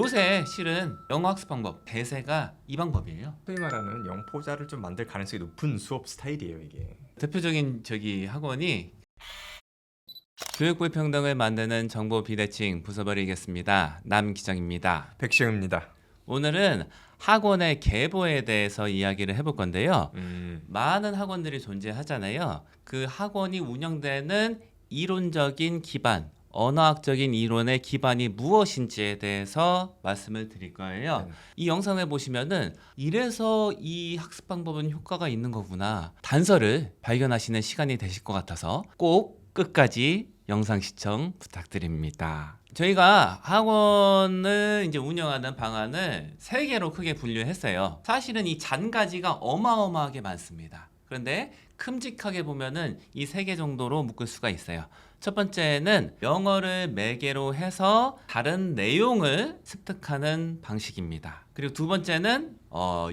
요새 실은 영어 학습 방법 대세가 이 방법이에요. 소위 말하는 영포자를 좀 만들 가능성이 높은 수업 스타일이에요, 이게. 대표적인 학원이 교육불평등을 만드는 정보 비대칭 부숴버리겠습니다. 남기정입니다. 백시영입니다. 오늘은 학원의 계보에 대해서 이야기를 해볼 건데요. 음. 많은 학원들이 존재하잖아요. 그 학원이 운영되는 이론적인 기반, 언어학적인 이론의 기반이 무엇인지에 대해서 말씀을 드릴 거예요. 네. 이 영상을 보시면은 이래서 이 학습 방법은 효과가 있는 거구나. 단서를 발견하시는 시간이 되실 것 같아서 꼭 끝까지 영상 시청 부탁드립니다. 저희가 학원을 이제 운영하는 방안을 3개로 크게 분류했어요. 사실은 이 잔가지가 어마어마하게 많습니다. 그런데 큼직하게 보면은 이 3개 정도로 묶을 수가 있어요. 첫 번째는 영어를 매개로 해서 다른 내용을 습득하는 방식입니다. 그리고 두 번째는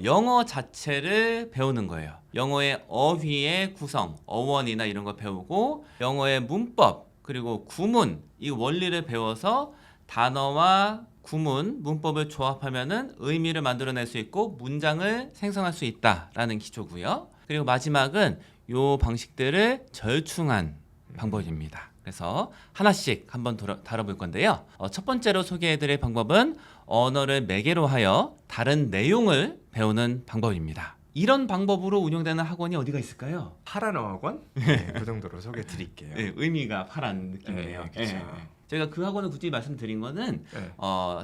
영어 자체를 배우는 거예요. 영어의 어휘의 구성, 어원이나 이런 거 배우고 영어의 문법, 그리고 구문, 이 원리를 배워서 단어와 구문, 문법을 조합하면은 의미를 만들어낼 수 있고 문장을 생성할 수 있다라는 기초고요. 그리고 마지막은 요 방식들을 절충한 방법입니다. 그래서 하나씩 한번 다뤄볼 건데요. 첫 번째로 소개해드릴 방법은 언어를 매개로 하여 다른 내용을 배우는 방법입니다. 이런 방법으로 운영되는 학원이 어디가 있을까요? 파란 어학원? 네, 그 정도로 소개해 드릴게요. 네, 의미가 파란 느낌이에요. 네, 그렇죠. 제가 그 학원을 굳이 말씀드린 거는 네.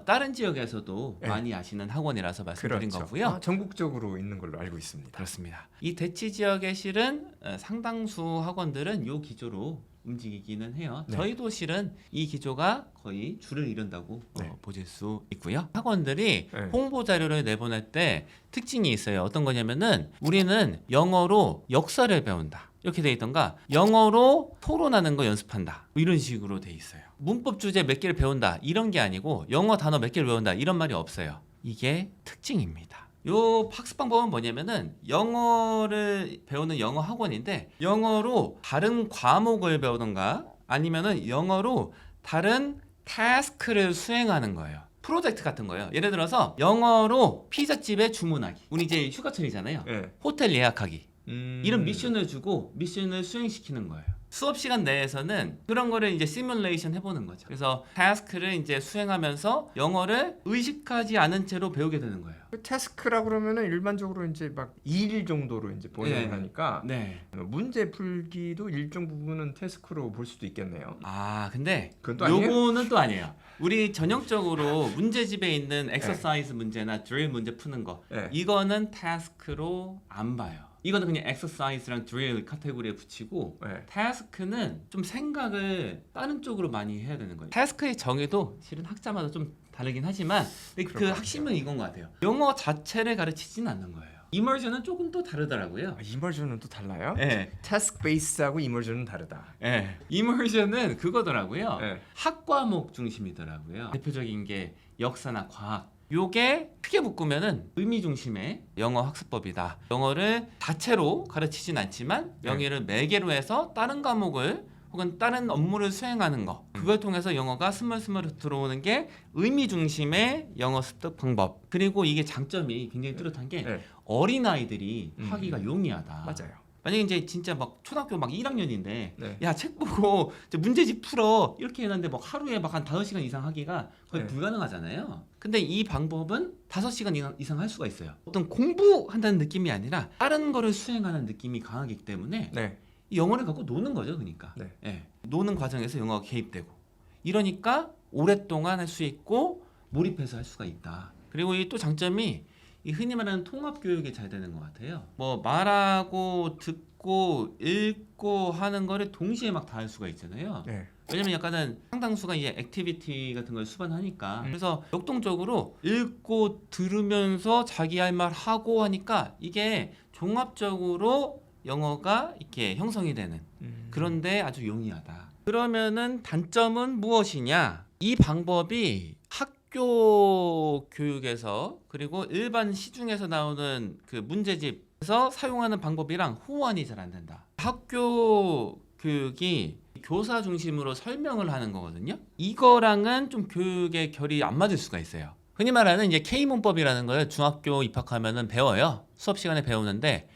다른 지역에서도 네. 많이 아시는 학원이라서 말씀드린 그렇죠. 거고요. 전국적으로 있는 걸로 알고 있습니다. 그렇습니다. 이 대치 지역에 실은 상당수 학원들은 이 기조로 움직이기는 해요. 네. 저희도 실은 이 기조가 거의 줄을 이룬다고 네. 보실 수 있고요. 학원들이 네. 홍보 자료를 내보낼 때 특징이 있어요. 어떤 거냐면은 우리는 영어로 역사를 배운다. 이렇게 돼 있던가 영어로 토론하는 거 연습한다. 이런 식으로 돼 있어요. 문법 주제 몇 개를 배운다. 이런 게 아니고 영어 단어 몇 개를 배운다. 이런 말이 없어요. 이게 특징입니다. 요 학습 방법은 뭐냐면은 영어를 배우는 영어 학원인데 영어로 다른 과목을 배우던가 아니면은 영어로 다른 타스크를 수행하는 거예요. 프로젝트 같은 거예요. 예를 들어서 영어로 피자집에 주문하기. 우리 이제 휴가철이잖아요. 네. 호텔 예약하기. 이런 음. 미션을 주고 미션을 수행시키는 거예요. 수업 시간 내에서는 그런 거를 이제 시뮬레이션 해보는 거죠. 그래서 타스크를 이제 수행하면서 영어를 의식하지 않은 채로 배우게 되는 거예요. 그 태스크라고 그러면은 일반적으로 이제 막 2일 정도로 이제 본영을 네. 하니까 네. 문제 풀기도 일정 부분은 태스크로 볼 수도 있겠네요. 아, 근데 그건 또 아니에요? 요거는 또 아니에요. 우리 전형적으로 문제집에 있는 엑서사이즈 문제나 드릴 문제 푸는 거 네. 이거는 타스크로 안 봐요. 이거는 그냥 엑서사이즈랑 드릴 카테고리에 붙이고 네. 타스크는 좀 생각을 다른 쪽으로 많이 해야 되는 거예요. 타스크의 정의도 실은 학자마다 좀 다르긴 하지만 근데 그 그럴 것 핵심은 이건 것 같아요. 영어 자체를 가르치진 않는 거예요. 이머전은 조금 또 다르더라고요. 아, 이머전은 또 달라요? 네. 태스크 베이스하고 이머전은 다르다. 네. 이머전은 그거더라고요. 네. 학과목 중심이더라고요. 대표적인 게 역사나 과학. 요게 크게 묶으면은 의미 중심의 영어 학습법이다. 영어를 자체로 가르치진 않지만 영어를 매개로 해서 다른 과목을 혹은 다른 업무를 수행하는 거. 그걸 통해서 영어가 스멀스멀 들어오는 게 의미 중심의 영어 습득 방법. 그리고 이게 장점이 굉장히 뚜렷한 게 네. 어린아이들이 하기가 용이하다. 맞아요. 만약에 이제 진짜 막 초등학교 막 1학년인데 네. 야 책 보고 문제집 풀어 이렇게 해놨는데 막 하루에 막 한 5시간 이상 하기가 거의 네. 불가능하잖아요. 근데 이 방법은 5시간 이상 할 수가 있어요. 어떤 공부한다는 느낌이 아니라 다른 거를 수행하는 느낌이 강하기 때문에 네. 이 영어를 갖고 노는 거죠. 그러니까 네. 예. 노는 과정에서 영어가 개입되고 이러니까 오랫동안 할 수 있고 몰입해서 할 수가 있다. 그리고 이 또 장점이 이 흔히 말하는 통합 교육이 잘 되는 것 같아요. 뭐 말하고 듣고 읽고 하는 거를 동시에 막 다 할 수가 있잖아요. 네. 왜냐면 약간은 상당수가 이제 액티비티 같은 걸 수반하니까 그래서 역동적으로 읽고 들으면서 자기 할 말 하고 하니까 이게 종합적으로 영어가 이렇게 형성이 되는 그런데 아주 용이하다. 그러면은 단점은 무엇이냐? 이 방법이 학교 교육에서 그리고 일반 시중에서 나오는 그 문제집에서 사용하는 방법이랑 호환이 잘 안 된다. 학교 교육이 교사 중심으로 설명을 하는 거거든요. 이거랑은 좀 교육의 결이 안 맞을 수가 있어요. 흔히 말하는 이제 K 문법이라는 걸 중학교 입학하면은 배워요. 수업 시간에 배우는데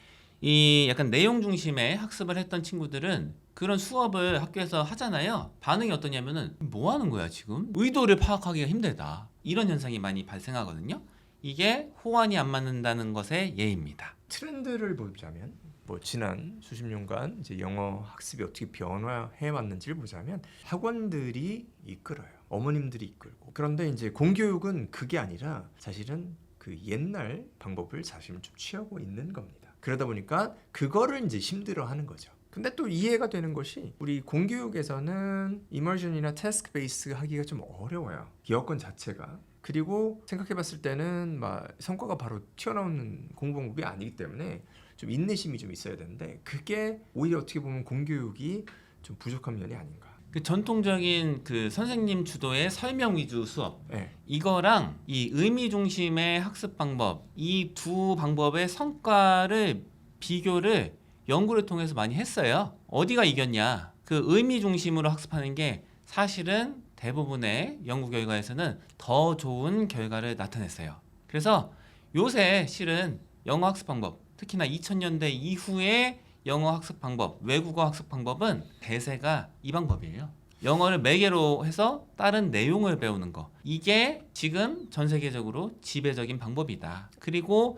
이 약간 내용 중심의 학습을 했던 친구들은 그런 수업을 학교에서 하잖아요. 반응이 어떠냐면은 뭐 하는 거야 지금? 의도를 파악하기가 힘들다. 이런 현상이 많이 발생하거든요. 이게 호환이 안 맞는다는 것의 예입니다. 트렌드를 보자면 뭐 지난 수십 년간 이제 영어 학습이 어떻게 변화해 왔는지를 보자면 학원들이 이끌어요. 어머님들이 이끌고. 그런데 이제 공교육은 그게 아니라 사실은 그 옛날 방법을 사실은 좀 취하고 있는 겁니다. 그러다 보니까 그거를 이제 힘들어하는 거죠. 근데 또 이해가 되는 것이 우리 공교육에서는 이머전이나 태스크 베이스 하기가 좀 어려워요. 기업권 자체가. 그리고 생각해봤을 때는 막 성과가 바로 튀어나오는 공부 방법이 아니기 때문에 좀 인내심이 좀 있어야 되는데 그게 오히려 어떻게 보면 공교육이 좀 부족한 면이 아닌가. 그 전통적인 그 선생님 주도의 설명 위주 수업 네. 이거랑 이 의미 중심의 학습 방법 이 두 방법의 성과를 비교를 연구를 통해서 많이 했어요. 어디가 이겼냐? 그 의미 중심으로 학습하는 게 사실은 대부분의 연구 결과에서는 더 좋은 결과를 나타냈어요. 그래서 요새 실은 영어 학습 방법, 특히나 2000년대 이후의 영어 학습 방법, 외국어 학습 방법은 대세가 이 방법이에요. 영어를 매개로 해서 다른 내용을 배우는 거. 이게 지금 전 세계적으로 지배적인 방법이다. 그리고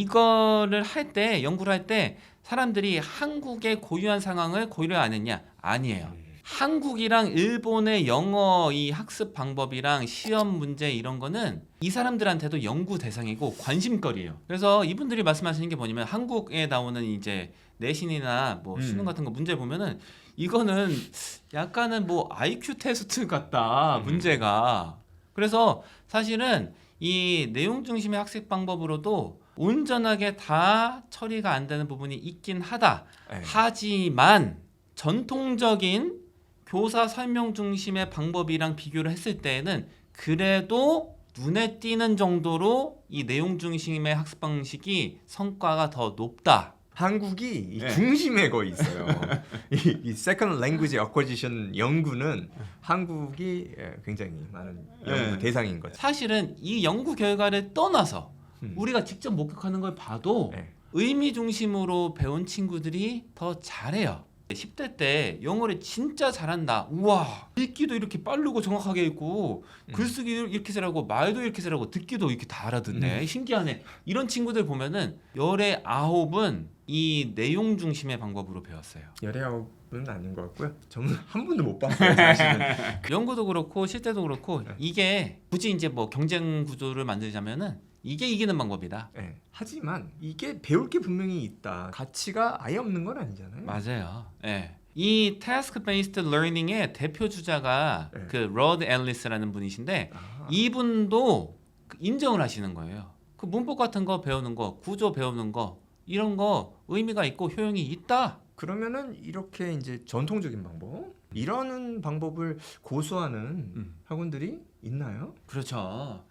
이거를 할 때, 연구를 할 때 사람들이 한국의 고유한 상황을 고려 안 했냐? 아니에요. 한국이랑 일본의 영어 이 학습 방법이랑 시험 문제 이런 거는 이 사람들한테도 연구 대상이고 관심거리예요. 그래서 이분들이 말씀하시는 게 뭐냐면 한국에 나오는 이제 내신이나 뭐 수능 같은 거 문제 보면은 이거는 약간은 뭐 IQ 테스트 같다 문제가. 그래서 사실은 이 내용 중심의 학습 방법으로도 온전하게 다 처리가 안 되는 부분이 있긴 하다. 네. 하지만 전통적인 교사 설명 중심의 방법이랑 비교를 했을 때에는 그래도 눈에 띄는 정도로 이 내용 중심의 학습 방식이 성과가 더 높다. 한국이 이 네. 중심에 거의 있어요. 이 Second Language Acquisition 연구는 한국이 굉장히 많은 연구 네. 대상인 거죠. 사실은 이 연구 결과를 떠나서 음. 우리가 직접 목격하는 걸 봐도 네. 의미 중심으로 배운 친구들이 더 잘해요. 10대 때 영어를 진짜 잘한다. 우와, 읽기도 이렇게 빠르고 정확하게 읽고 글쓰기도 이렇게 잘하고 말도 이렇게 잘하고 듣기도 이렇게 다 알아듣네. 신기하네. 이런 친구들 보면은 열의 9은 이 내용 중심의 방법으로 배웠어요. 열의 아홉은 아닌 것 같고요. 저는 한 번도 못 봤어요. 사실은. 연구도 그렇고 실제도 그렇고 이게 굳이 이제 뭐 경쟁 구조를 만들자면은 이게 이기는 방법이다. 네. 하지만 이게 배울 게 분명히 있다. 가치가 아예 없는 건 아니잖아요. 맞아요. 예. 이 task based learning의 대표 주자가 네. 그 로드 앨리스라는 분이신데 아, 이분도 인정을 하시는 거예요. 그 문법 같은 거 배우는 거, 구조 배우는 거 이런 거 의미가 있고 효용이 있다. 그러면은 이렇게 이제 전통적인 방법 이러는 방법을 고수하는 학원들이 있나요? 그렇죠.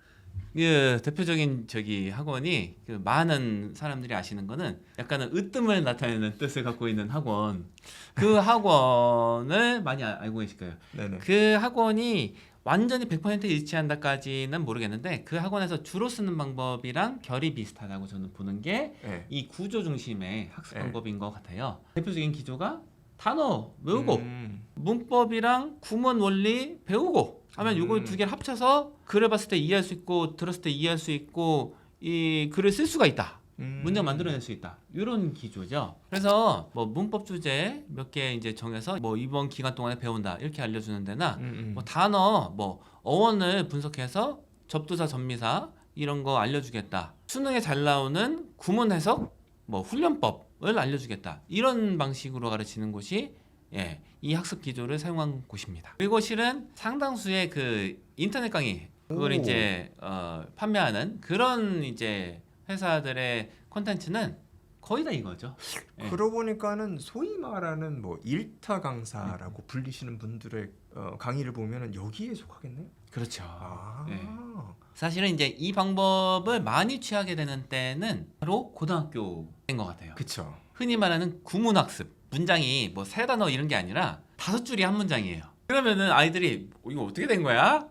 그 대표적인 저기 학원이 그 많은 사람들이 아시는 거는 약간은 으뜸을 나타내는 뜻을 갖고 있는 학원. 그 학원을 많이 알고 계실 거예요. 네네. 그 학원이 완전히 100% 일치한다까지는 모르겠는데 그 학원에서 주로 쓰는 방법이랑 결이 비슷하다고 저는 보는 게 이 네. 구조 중심의 학습 네. 방법인 것 같아요. 대표적인 기조가 단어 외우고 음. 문법이랑 구문 원리 배우고 하면 요걸 두 개를 합쳐서 글을 봤을 때 이해할 수 있고 들었을 때 이해할 수 있고 이 글을 쓸 수가 있다. 문장 만들어낼 수 있다. 이런 기조죠. 그래서 뭐 문법 주제 몇 개 이제 정해서 뭐 이번 기간 동안에 배운다 이렇게 알려주는 데나 뭐 단어 뭐 어원을 분석해서 접두사 접미사 이런 거 알려주겠다. 수능에 잘 나오는 구문 해석 뭐 훈련법을 알려주겠다. 이런 방식으로 가르치는 곳이 예, 이 학습 기조를 사용한 곳입니다. 그리고 실은 상당수의 그 인터넷 강의 그걸 오. 이제 판매하는 그런 이제 회사들의 콘텐츠는 거의 다 이거죠. 예. 그러고 보니까는 소위 말하는 뭐 일타 강사라고 불리시는 분들의 강의를 보면은 여기에 속하겠네요. 그렇죠. 아. 예. 사실은 이제 이 방법을 많이 취하게 되는 때는 바로 고등학교인 것 같아요. 그쵸. 흔히 말하는 구문학습. 문장이 뭐 세 단어 이런 게 아니라 5줄이 한 문장이에요. 그러면은 아이들이 이거 어떻게 된 거야?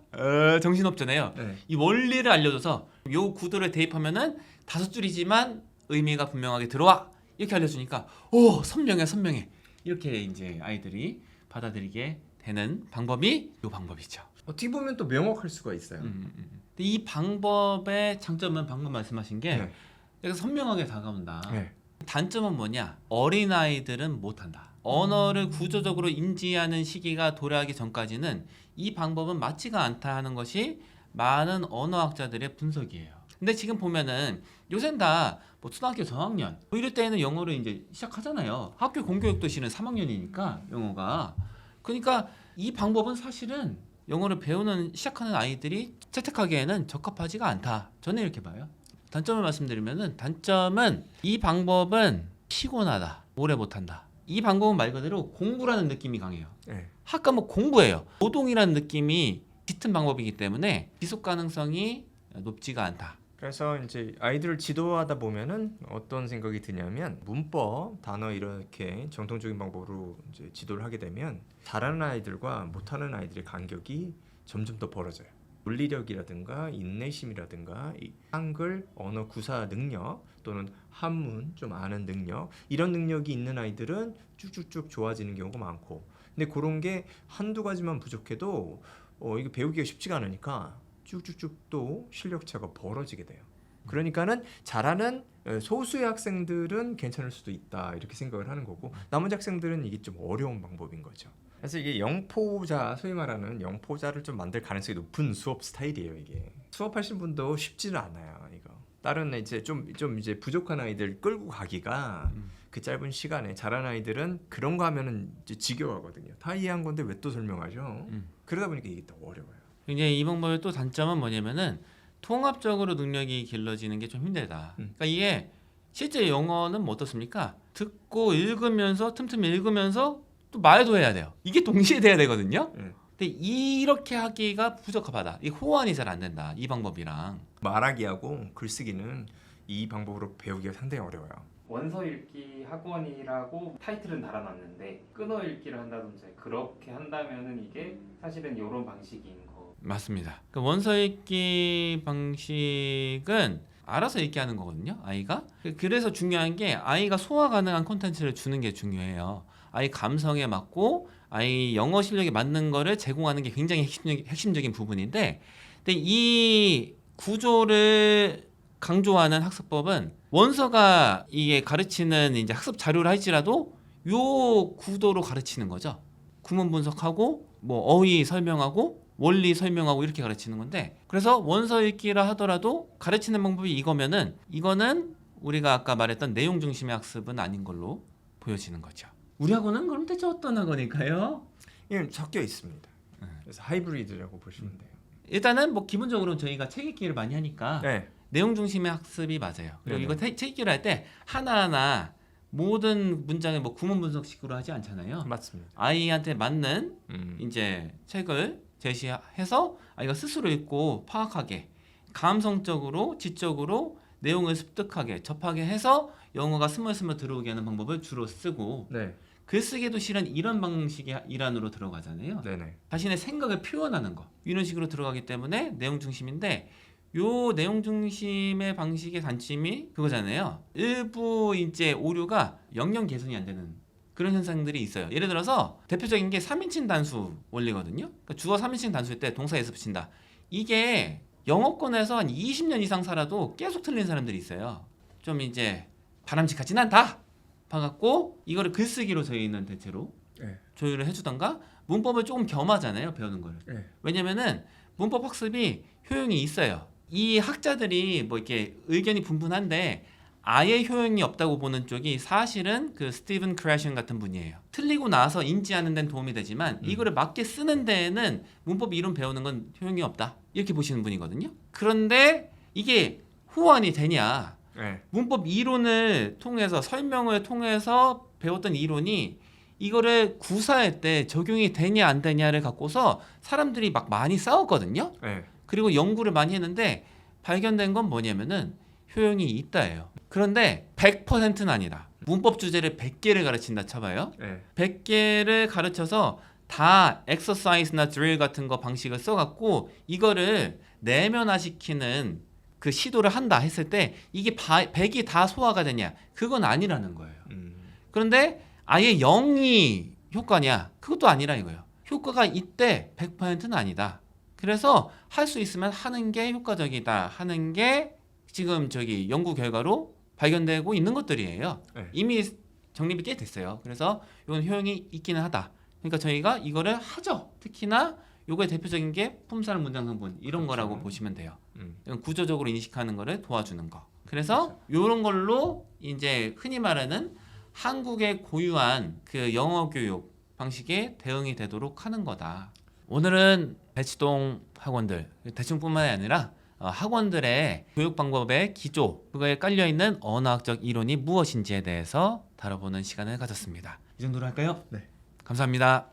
정신없잖아요. 네. 이 원리를 알려줘서 요 구도를 대입하면은 5줄이지만 의미가 분명하게 들어와 이렇게 알려주니까 오 선명해 이렇게 이제 아이들이 받아들이게 되는 방법이 요 방법이죠. 어떻게 보면 또 명확할 수가 있어요. 근데 이 방법의 장점은 방금 말씀하신 게 네. 되게 선명하게 다가온다. 네. 단점은 뭐냐? 어린 아이들은 못한다. 언어를 구조적으로 인지하는 시기가 도래하기 전까지는 이 방법은 맞지가 않다 하는 것이 많은 언어학자들의 분석이에요. 근데 지금 보면은 요새는 다뭐 초등학교 저학년 뭐 이럴 때는 영어를 이제 시작하잖아요. 학교 공교육도 실은 3학년이니까 영어가. 그러니까 이 방법은 사실은 영어를 배우는 시작하는 아이들이 채택하기에는 적합하지가 않다. 저는 이렇게 봐요. 단점을 말씀드리면은 단점은 이 방법은 피곤하다. 오래 못한다. 이 방법은 말 그대로 공부라는 느낌이 강해요. 네. 학과목 공부예요. 노동이라는 느낌이 짙은 방법이기 때문에 지속 가능성이 높지가 않다. 그래서 이제 아이들을 지도하다 보면은 어떤 생각이 드냐면 문법, 단어 이렇게 정통적인 방법으로 이제 지도를 하게 되면 잘하는 아이들과 못하는 아이들의 간격이 점점 더 벌어져요. 논리력이라든가 인내심이라든가 이 한글 언어 구사 능력 또는 한문 좀 아는 능력 이런 능력이 있는 아이들은 쭉쭉쭉 좋아지는 경우가 많고 근데 그런 게 한두 가지만 부족해도 이게 배우기가 쉽지가 않으니까 쭉쭉쭉 또 실력 차가 벌어지게 돼요. 그러니까는 잘하는 소수의 학생들은 괜찮을 수도 있다 이렇게 생각을 하는 거고 나머지 학생들은 이게 좀 어려운 방법인 거죠. 그래서 이게 영포자 소위 말하는 영포자를 좀 만들 가능성이 높은 수업 스타일이에요. 이게 수업하신 분도 쉽지는 않아요. 이거 다른 이제 좀 이제 부족한 아이들 끌고 가기가 그 짧은 시간에 잘하는 아이들은 그런 거 하면은 이제 지겨워하거든요. 다 이해한 건데 왜 또 설명하죠? 그러다 보니까 이게 더 어려워요. 이제 이 방법의 또 단점은 뭐냐면은 통합적으로 능력이 길러지는 게 좀 힘들다. 그러니까 이게 실제 영어는 뭐 어떻습니까? 듣고 읽으면서 틈틈이 읽으면서 또 말도 해야 돼요. 이게 동시에 돼야 되거든요. 근데 이렇게 하기가 부적합하다. 이 호환이 잘 안 된다. 이 방법이랑. 말하기하고 글쓰기는 이 방법으로 배우기가 상당히 어려워요. 원서 읽기 학원이라고 타이틀은 달아놨는데 끊어 읽기를 한다든지 그렇게 한다면은 이게 사실은 이런 방식인 거. 맞습니다. 그 원서 읽기 방식은 알아서 읽게 하는 거거든요. 아이가. 그래서 중요한 게 아이가 소화 가능한 콘텐츠를 주는 게 중요해요. 아이 감성에 맞고 아이 영어 실력에 맞는 거를 제공하는 게 굉장히 핵심적인 부분인데 근데 이 구조를 강조하는 학습법은 원서가 이게 가르치는 이제 학습 자료를 할지라도 요 구도로 가르치는 거죠. 구문 분석하고 뭐 어휘 설명하고 원리 설명하고 이렇게 가르치는 건데 그래서 원서 읽기라 하더라도 가르치는 방법이 이거면은 이거는 우리가 아까 말했던 내용 중심의 학습은 아닌 걸로 보여지는 거죠. 우리 학원은 그럼 대체 어떤 학원일까요? 이건 섞여 있습니다. 그래서 하이브리드라고 보시면 돼요. 일단은 뭐 기본적으로 저희가 책 읽기를 많이 하니까 네. 내용 중심의 학습이 맞아요. 그리고 네네. 이거 책 읽기를 할 때 하나하나 모든 문장을 뭐 구문 분석식으로 하지 않잖아요. 맞습니다. 아이한테 맞는 이제 책을 제시해서 아이가 스스로 읽고 파악하게 감성적으로 지적으로 내용을 습득하게 접하게 해서 영어가 스멀스멀 들어오게 하는 방법을 주로 쓰고 네. 글쓰기도 실은 이런 방식의 일환으로 들어가잖아요. 네네. 자신의 생각을 표현하는 거 이런 식으로 들어가기 때문에 내용 중심인데 요 내용 중심의 방식의 단점이 그거잖아요. 일부 이제 오류가 영영 개선이 안 되는 그런 현상들이 있어요. 예를 들어서 대표적인 게 3인칭 단수 원리거든요. 그러니까 주어 3인칭 단수일 때 동사에서 붙인다. 이게 영어권에서 한 20년 이상 살아도 계속 틀린 사람들이 있어요. 좀 이제 바람직하진 않다. 봐갖고 이거를 글쓰기로 저희는 대체로 네. 조율을 해주던가 문법을 조금 겸하잖아요. 배우는 거를. 네. 왜냐면은 문법 학습이 효용이 있어요. 이 학자들이 뭐 이렇게 의견이 분분한데 아예 효용이 없다고 보는 쪽이 사실은 그 스티븐 크래션 같은 분이에요. 틀리고 나서 인지하는 데는 도움이 되지만 이거를 맞게 쓰는 데에는 문법 이론 배우는 건 효용이 없다. 이렇게 보시는 분이거든요. 그런데 이게 호환이 되냐? 네. 문법 이론을 통해서 설명을 통해서 배웠던 이론이 이거를 구사할 때 적용이 되냐 안 되냐를 갖고서 사람들이 막 많이 싸웠거든요. 네. 그리고 연구를 많이 했는데 발견된 건 뭐냐면은 효용이 있다예요. 그런데 100%는 아니다. 문법 주제를 100개를 가르친다 쳐봐요. 네. 100개를 가르쳐서 다 엑서사이즈나 드릴 같은 거 방식을 써갖고 이거를 내면화시키는 그 시도를 한다 했을 때 이게 100이 다 소화가 되냐? 그건 아니라는 거예요. 그런데 아예 0이 효과냐? 그것도 아니라 이거예요. 효과가 이때 100%는 아니다. 그래서 할 수 있으면 하는 게 효과적이다 하는 게 지금 저기 연구 결과로 발견되고 있는 것들이에요. 네. 이미 정립이 꽤 됐어요. 그래서 이건 효용이 있기는 하다. 그러니까 저희가 이거를 하죠. 특히나 요거의 대표적인 게 품살 문장 성분 이런 그렇죠. 거라고 보시면 돼요. 음. 이건 구조적으로 인식하는 거를 도와주는 거. 그래서 요런 걸로 이제 흔히 말하는 한국의 고유한 그 영어 교육 방식에 대응이 되도록 하는 거다. 오늘은 배치동 학원들 대충뿐만이 아니라 학원들의 교육 방법의 기조, 그거에 깔려 있는 언어학적 이론이 무엇인지에 대해서 다뤄보는 시간을 가졌습니다. 이 정도로 할까요? 네. 감사합니다.